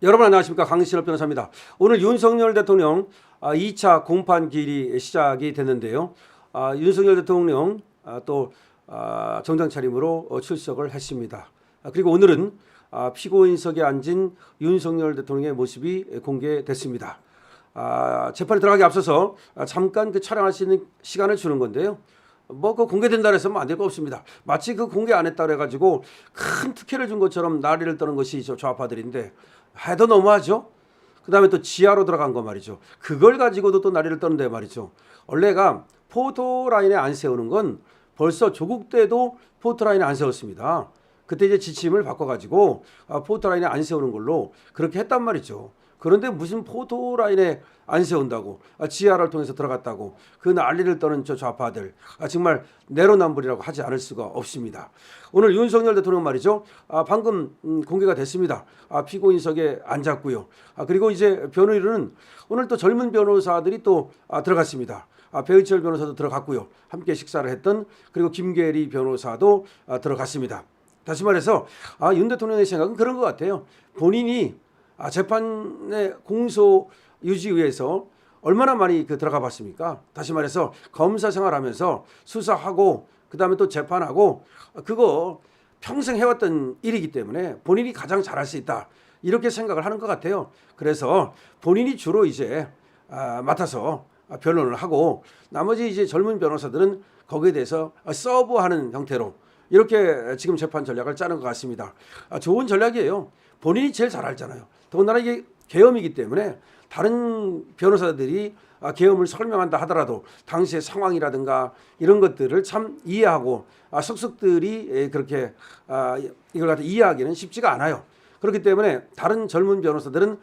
여러분 안녕하십니까, 강신업 변호사입니다. 오늘 윤석열 대통령 2차 공판기일이 시작이 됐는데요. 윤석열 대통령 또 정장 차림으로 출석을 했습니다. 그리고 오늘은 피고인석에 앉은 윤석열 대통령의 모습이 공개됐습니다. 재판에 들어가기 앞서서 잠깐 그 촬영할 수 있는 시간을 주는 건데요. 뭐 그 공개된다 해서 안 될 거 없습니다. 마치 그 공개 안 했다 그래가지고 큰 특혜를 준 것처럼 난리를 떠는 것이 저 좌파들인데 해도 너무하죠. 그 다음에 또 지하로 들어간 거 말이죠. 그걸 가지고도 또 난리를 떠는데 말이죠. 원래가 포토라인에 안 세우는 건 벌써 조국 때도 포토라인에 안 세웠습니다. 그때 이제 지침을 바꿔가지고 포토라인에 안 세우는 걸로 그렇게 했단 말이죠. 그런데 무슨 포토라인에 안 세운다고 지하를 통해서 들어갔다고 그 난리를 떠는 저 좌파들 정말 내로남불이라고 하지 않을 수가 없습니다. 오늘 윤석열 대통령 말이죠. 방금 공개가 됐습니다. 피고인석에 앉았고요. 그리고 이제 변호인은 오늘 또 젊은 변호사들이 또 들어갔습니다. 배의철 변호사도 들어갔고요. 함께 식사를 했던 그리고 김계리 변호사도 들어갔습니다. 다시 말해서 윤 대통령의 생각은 그런 것 같아요. 본인이 재판의 공소 유지 위해서 얼마나 많이 들어가 봤습니까? 다시 말해서 검사 생활하면서 수사하고 그다음에 또 재판하고 그거 평생 해왔던 일이기 때문에 본인이 가장 잘할 수 있다 이렇게 생각을 하는 것 같아요. 그래서 본인이 주로 이제 맡아서 변론을 하고 나머지 이제 젊은 변호사들은 거기에 대해서 서브하는 형태로 이렇게 지금 재판 전략을 짜는 것 같습니다. 좋은 전략이에요. 본인이 제일 잘 알잖아요. 더군다나 이게 계엄이기 때문에 다른 변호사들이 계엄을 설명한다 하더라도 당시의 상황이라든가 이런 것들을 참 이해하고 속속들이 그렇게 이걸 갖다 이해하기는 쉽지가 않아요. 그렇기 때문에 다른 젊은 변호사들은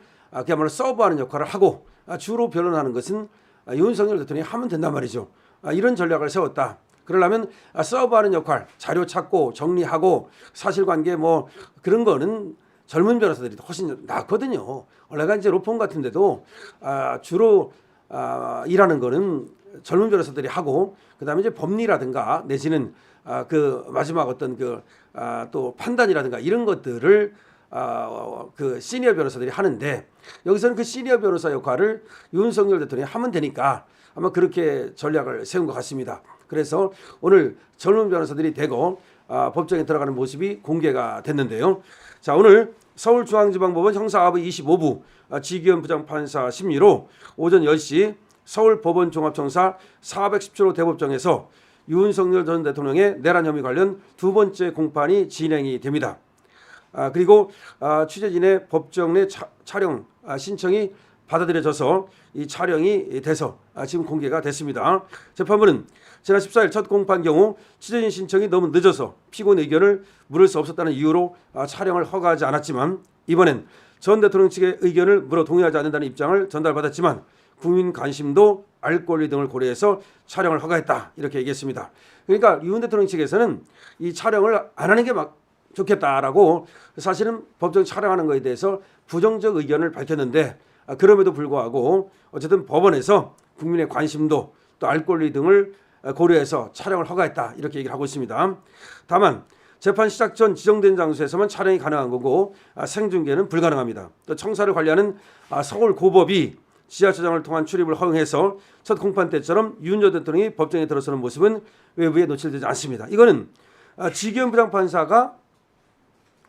그야말로 서브하는 역할을 하고 주로 변론하는 것은 윤석열 대통령이 하면 된단 말이죠. 이런 전략을 세웠다. 그러려면 서브하는 역할, 자료 찾고 정리하고 사실관계 뭐 그런 거는 젊은 변호사들이 훨씬 낫거든요. 원래가 이제 로펌 같은 데도 주로 일하는 거는 젊은 변호사들이 하고 그다음에 이제 법리라든가 내지는 그 마지막 어떤 또 판단이라든가 이런 것들을 그 시니어 변호사들이 하는데 여기서는 그 시니어 변호사 역할을 윤석열 대통령이 하면 되니까 아마 그렇게 전략을 세운 것 같습니다. 그래서 오늘 젊은 변호사들이 대거 법정에 들어가는 모습이 공개가 됐는데요. 자, 오늘 서울중앙지방법원 형사아부 25부 지기현 부장판사 심리로 오전 10시 서울법원종합청사 417호 대법정에서 윤석열 전 대통령의 내란 혐의 관련 두 번째 공판이 진행이 됩니다. 그리고 취재진의 법정 내 촬영 신청이 받아들여져서 이 촬영이 돼서 지금 공개가 됐습니다. 재판부는 지난 14일 첫 공판 경우 취재진 신청이 너무 늦어서 피고인 의견을 물을 수 없었다는 이유로 촬영을 허가하지 않았지만 이번엔 전 대통령 측의 의견을 물어 동의하지 않는다는 입장을 전달받았지만 국민 관심도 알 권리 등을 고려해서 촬영을 허가했다 이렇게 얘기했습니다. 그러니까 윤 대통령 측에서는 이 촬영을 안 하는 게 좋겠다라고 사실은 법정 촬영하는 것에 대해서 부정적 의견을 밝혔는데 그럼에도 불구하고 어쨌든 법원에서 국민의 관심도 또 알 권리 등을 고려해서 촬영을 허가했다 이렇게 얘기를 하고 있습니다. 다만 재판 시작 전 지정된 장소에서만 촬영이 가능한 거고 생중계는 불가능합니다. 또 청사를 관리하는 서울고법이 지하철장을 통한 출입을 허용해서 첫 공판 때처럼 윤 전 대통령이 법정에 들어서는 모습은 외부에 노출되지 않습니다. 이거는 지기현 부장판사가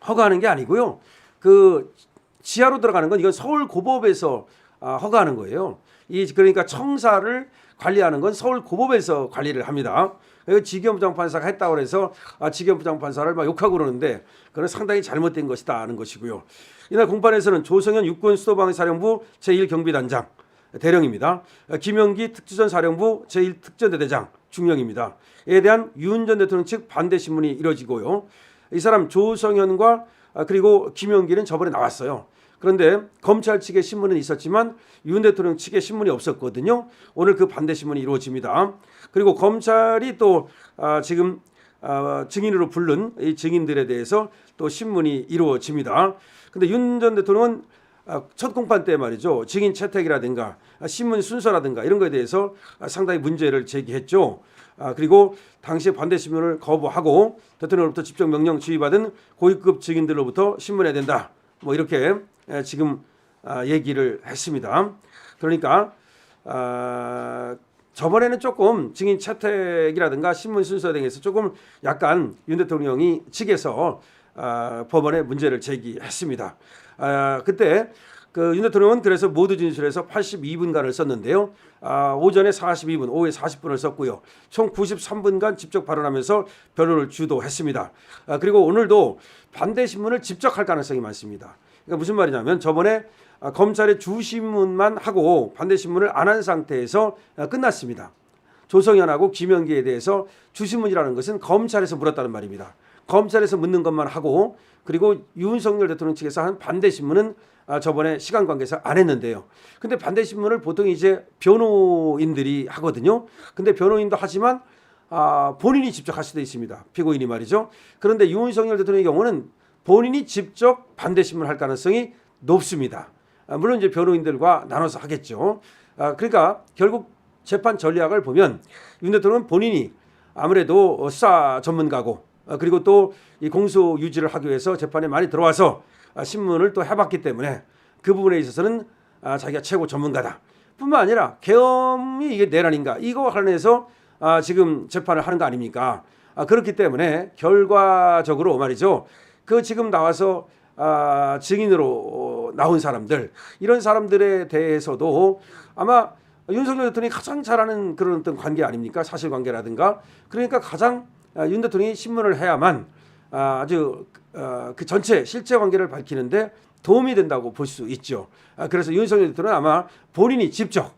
허가하는 게 아니고요. 그 지하로 들어가는 건 이건 서울고법에서 허가하는 거예요. 그러니까 청사를 관리하는 건 서울고법에서 관리를 합니다. 지기현 부장판사가 했다고 해서 지기현 부장판사를 막 욕하고 그러는데 그건 상당히 잘못된 것이다 하는 것이고요. 이날 공판에서는 조성현 육군수도방위사령부 제1경비단장 대령입니다. 김영기 특수전사령부 제1특전대대장 중령입니다. 이에 대한 윤 전 대통령 측 반대 신문이 이뤄지고요. 이 사람 조성현과 그리고 김영기는 저번에 나왔어요. 그런데 검찰 측의 신문은 있었지만 윤 대통령 측의 신문이 없었거든요. 오늘 그 반대 신문이 이루어집니다. 그리고 검찰이 또 지금 증인으로 부른 이 증인들에 대해서 또 신문이 이루어집니다. 그런데 윤 전 대통령은 첫 공판 때 말이죠. 증인 채택이라든가 신문 순서라든가 이런 거에 대해서 상당히 문제를 제기했죠. 그리고 당시 반대 신문을 거부하고 대통령으로부터 직접 명령 지휘받은 고위급 증인들로부터 신문해야 된다. 뭐 이렇게 지금 얘기를 했습니다. 그러니까 저번에는 조금 증인 채택이라든가 신문 순서 등에서 조금 약간 윤 대통령이 측에서 법원에 문제를 제기했습니다. 그때 그 윤 대통령은 그래서 모두 진술에서 82분간을 썼는데요. 오전에 42분, 오후에 40분을 썼고요. 총 93분간 직접 발언하면서 변론을 주도했습니다. 그리고 오늘도 반대 신문을 직접 할 가능성이 많습니다. 그러니까 무슨 말이냐면 저번에 검찰의 주신문만 하고 반대 신문을 안 한 상태에서 끝났습니다. 조성현하고 김영기에 대해서 주신문이라는 것은 검찰에서 물었다는 말입니다. 검찰에서 묻는 것만 하고 그리고 윤석열 대통령 측에서 한 반대 신문은 저번에 시간 관계에서 안 했는데요. 근데 반대 신문을 보통 이제 변호인들이 하거든요. 근데 변호인도 하지만 본인이 직접 할 수도 있습니다. 피고인이 말이죠. 그런데 윤석열 대통령의 경우는 본인이 직접 반대 신문을 할 가능성이 높습니다. 물론 이제 변호인들과 나눠서 하겠죠. 그러니까 결국 재판 전략을 보면 윤 대통령은 본인이 아무래도 수사 전문가고 그리고 또 이 공소 유지를 하기 위해서 재판에 많이 들어와서 신문을 또 해봤기 때문에 그 부분에 있어서는 자기가 최고 전문가다. 뿐만 아니라 계엄이 이게 내란인가 이거 관련해서 지금 재판을 하는 거 아닙니까? 그렇기 때문에 결과적으로 말이죠. 그 지금 나와서 증인으로 나온 사람들 이런 사람들에 대해서도 아마 윤석열 대통령이 가장 잘하는 그런 어떤 관계 아닙니까? 사실관계라든가. 그러니까 가장 윤 대통령이 신문을 해야만 아주 그 전체 실제 관계를 밝히는데 도움이 된다고 볼 수 있죠. 그래서 윤석열 대통령은 아마 본인이 직접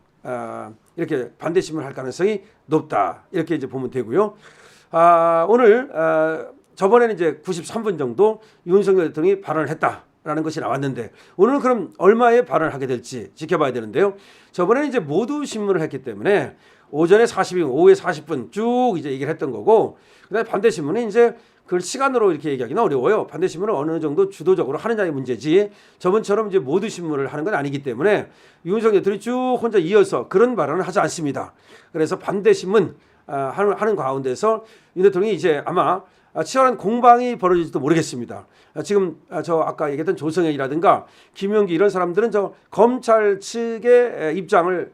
이렇게 반대 신문을 할 가능성이 높다 이렇게 이제 보면 되고요. 오늘 저번에는 이제 93분 정도 윤석열 대통령이 발언을 했다라는 것이 나왔는데 오늘은 그럼 얼마의 발언을 하게 될지 지켜봐야 되는데요. 저번에는 이제 모두 신문을 했기 때문에 오전에 40분, 오후에 40분 쭉 이제 얘기를 했던 거고 그다음에 반대 신문은 이제 그걸 시간으로 이렇게 얘기하기는 어려워요. 반대 신문을 어느 정도 주도적으로 하느냐의 문제지 저번처럼 이제 모두 신문을 하는 건 아니기 때문에 윤석열 대통령이 쭉 혼자 이어서 그런 발언을 하지 않습니다. 그래서 반대 신문 하는 가운데서 윤 대통령이 이제 아마 치열한 공방이 벌어질지도 모르겠습니다. 지금 저 아까 얘기했던 조성현이라든가 김용기 이런 사람들은 저 검찰 측의 입장을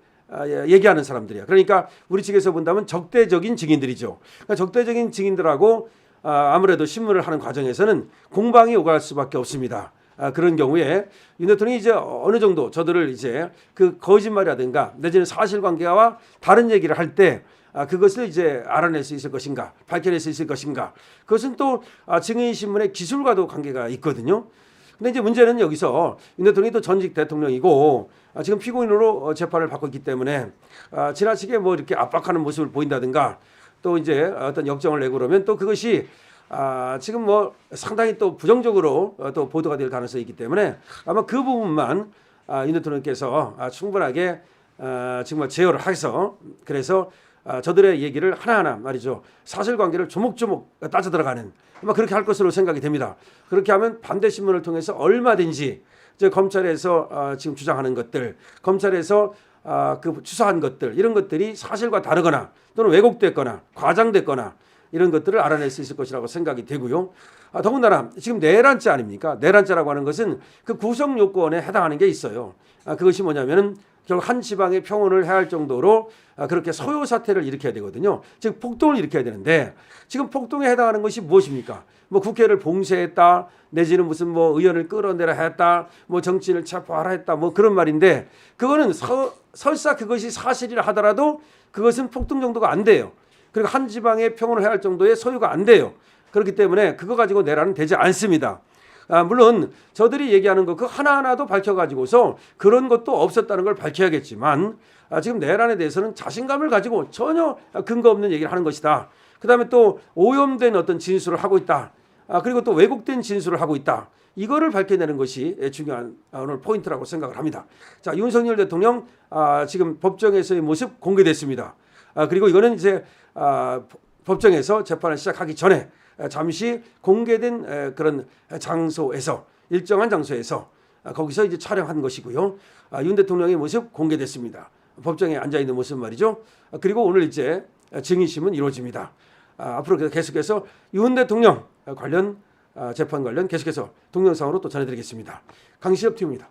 얘기하는 사람들이야. 그러니까 우리 측에서 본다면 적대적인 증인들이죠. 그러니까 적대적인 증인들하고 아무래도 신문을 하는 과정에서는 공방이 오갈 수밖에 없습니다. 그런 경우에 윤 대통령이 이제 어느 정도 저들을 이제 그 거짓말이라든가 내지는 사실관계와 다른 얘기를 할 때 그것을 이제 알아낼 수 있을 것인가, 밝혀낼 수 있을 것인가. 그것은 또 증인신문의 기술과도 관계가 있거든요. 근데 이제 문제는 여기서 윤 대통령이 또 전직 대통령이고 지금 피고인으로 재판을 받고 있기 때문에 지나치게 뭐 이렇게 압박하는 모습을 보인다든가 또 이제 어떤 역정을 내고 그러면 또 그것이 지금 뭐 상당히 또 부정적으로 또 보도가 될 가능성이 있기 때문에 아마 그 부분만 윤 대통령께서 충분하게 정말 제어를 해서 그래서 저들의 얘기를 하나하나 말이죠. 사실관계를 조목조목 따져 들어가는 아마 그렇게 할 것으로 생각이 됩니다. 그렇게 하면 반대 신문을 통해서 얼마든지 이제 검찰에서 지금 주장하는 것들, 검찰에서 그 추사한 것들 이런 것들이 사실과 다르거나 또는 왜곡됐거나 과장됐거나 이런 것들을 알아낼 수 있을 것이라고 생각이 되고요. 더군다나 지금 내란죄 아닙니까? 내란죄라고 하는 것은 그 구성 요건에 해당하는 게 있어요. 그것이 뭐냐면은 결국 한 지방의 평온을 해할 정도로 그렇게 소요 사태를 일으켜야 되거든요. 즉 폭동을 일으켜야 되는데 지금 폭동에 해당하는 것이 무엇입니까? 뭐 국회를 봉쇄했다, 내지는 무슨 뭐 의원을 끌어내라 했다, 뭐 정치인을 체포하라 했다, 뭐 그런 말인데 그거는 설사 그것이 사실이라 하더라도 그것은 폭동 정도가 안 돼요. 그리고 한 지방의 평온을 해야 할 정도의 소유가 안 돼요. 그렇기 때문에 그거 가지고 내란은 되지 않습니다. 물론 저들이 얘기하는 거 그 하나하나도 밝혀가지고서 그런 것도 없었다는 걸 밝혀야겠지만 지금 내란에 대해서는 자신감을 가지고 전혀 근거 없는 얘기를 하는 것이다. 그다음에 또 오염된 어떤 진술을 하고 있다. 그리고 또 왜곡된 진술을 하고 있다. 이거를 밝혀내는 것이 중요한 오늘 포인트라고 생각을 합니다. 자, 윤석열 대통령 지금 법정에서의 모습 공개됐습니다. 그리고 이거는 이제 법정에서 재판을 시작하기 전에 잠시 공개된 그런 장소에서 일정한 장소에서 거기서 이제 촬영한 것이고요. 윤 대통령의 모습 공개됐습니다. 법정에 앉아 있는 모습 말이죠. 그리고 오늘 이제 증인심은 이루어집니다. 앞으로 계속해서 윤 대통령 관련 재판 관련 계속해서 동영상으로 또 전해드리겠습니다. 강시엽 TV입니다.